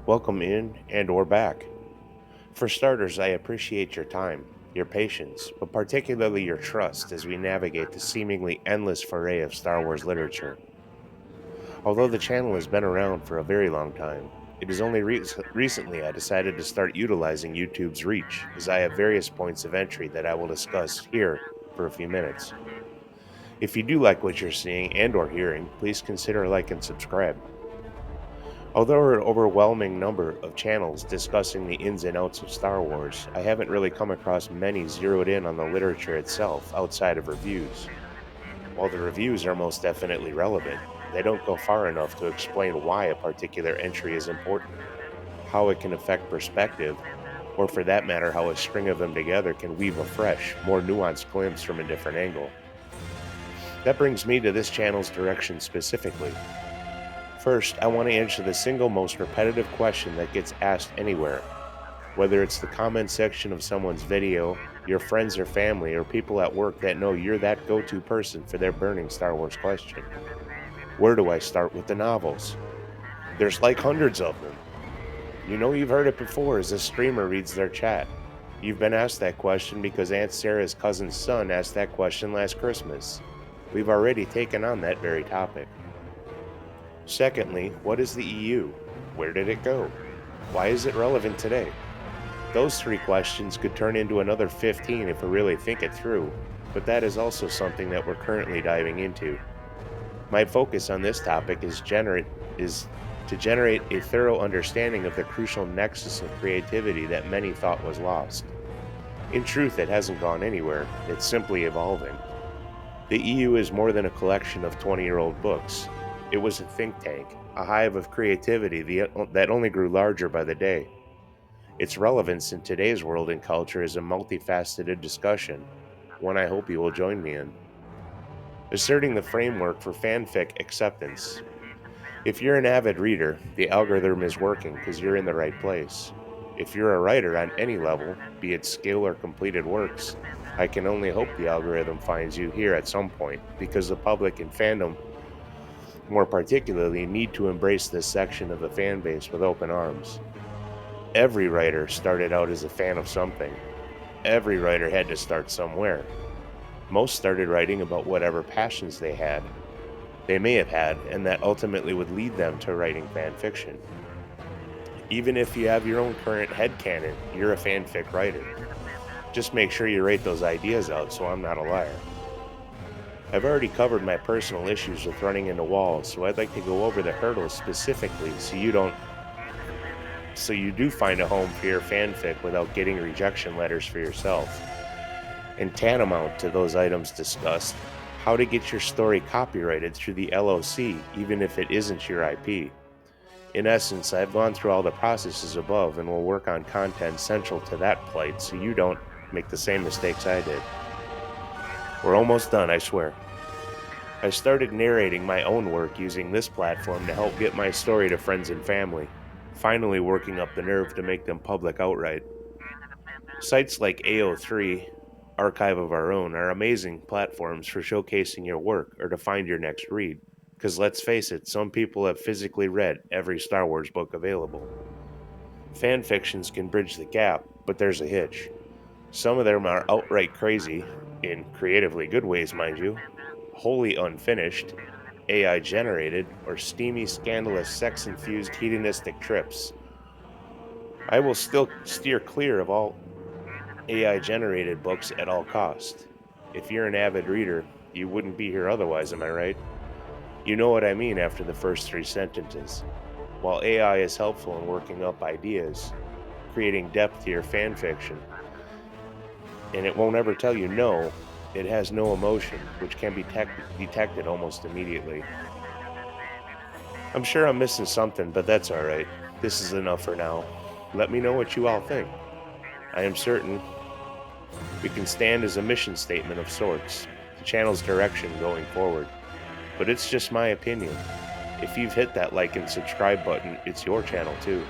Welcome in and or back. For starters, I appreciate your time, your patience, but particularly your trust as we navigate the seemingly endless foray of Star Wars literature. Although the channel has been around for a very long time, it is only recently I decided to start utilizing YouTube's reach, as I have various points of entry that I will discuss here for a few minutes. If you do like what you're seeing and or hearing, please consider like and subscribe. Although there are an overwhelming number of channels discussing the ins and outs of Star Wars, I haven't really come across many zeroed in on the literature itself outside of reviews. While the reviews are most definitely relevant, they don't go far enough to explain why a particular entry is important, how it can affect perspective, or for that matter, how a string of them together can weave a fresh, more nuanced glimpse from a different angle. That brings me to this channel's direction specifically. First, I want to answer the single most repetitive question that gets asked anywhere, whether it's the comment section of someone's video, your friends or family, or people at work that know you're that go-to person for their burning Star Wars question. Where do I start with the novels? There's like hundreds of them. You know you've heard it before as a streamer reads their chat. You've been asked that question because Aunt Sarah's cousin's son asked that question last Christmas. We've already taken on that very topic. Secondly, what is the EU? Where did it go? Why is it relevant today? Those three questions could turn into another 15 if we really think it through, but that is also something that we're currently diving into. My focus on this topic is to generate a thorough understanding of the crucial nexus of creativity that many thought was lost. In truth, it hasn't gone anywhere, it's simply evolving. The EU is more than a collection of 20-year-old books. It was a think tank, a hive of creativity that only grew larger by the day. Its relevance in today's world and culture is a multifaceted discussion, one I hope you will join me in. Asserting the framework for fanfic acceptance. If you're an avid reader, the algorithm is working because you're in the right place. If you're a writer on any level, be it skill or completed works, I can only hope the algorithm finds you here at some point because the public and fandom more particularly, need to embrace this section of the fan base with open arms. Every writer started out as a fan of something. Every writer had to start somewhere. Most started writing about whatever passions they may have had, and that ultimately would lead them to writing fan fiction. Even if you have your own current headcanon, you're a fanfic writer. Just make sure you write those ideas out so I'm not a liar. I've already covered my personal issues with running into walls, so I'd like to go over the hurdles specifically so you do find a home for your fanfic without getting rejection letters for yourself. And tantamount to those items discussed, how to get your story copyrighted through the LOC even if it isn't your IP. In essence, I've gone through all the processes above and will work on content central to that plight so you don't make the same mistakes I did. We're almost done, I swear. I started narrating my own work using this platform to help get my story to friends and family, finally working up the nerve to make them public outright. Sites like AO3, Archive of Our Own, are amazing platforms for showcasing your work or to find your next read, because let's face it, some people have physically read every Star Wars book available. Fan fictions can bridge the gap, but there's a hitch. Some of them are outright crazy, in creatively good ways, mind you, wholly unfinished, AI generated, or steamy, scandalous, sex infused, hedonistic trips. I will still steer clear of all AI generated books at all costs. If you're an avid reader, you wouldn't be here otherwise, am I right? You know what I mean after the first three sentences. While AI is helpful in working up ideas, creating depth to your fanfiction, and it won't ever tell you no, it has no emotion, which can be detected almost immediately. I'm sure I'm missing something, but that's alright. This is enough for now. Let me know what you all think. I am certain we can stand as a mission statement of sorts, the channel's direction going forward. But it's just my opinion. If you've hit that like and subscribe button, it's your channel too.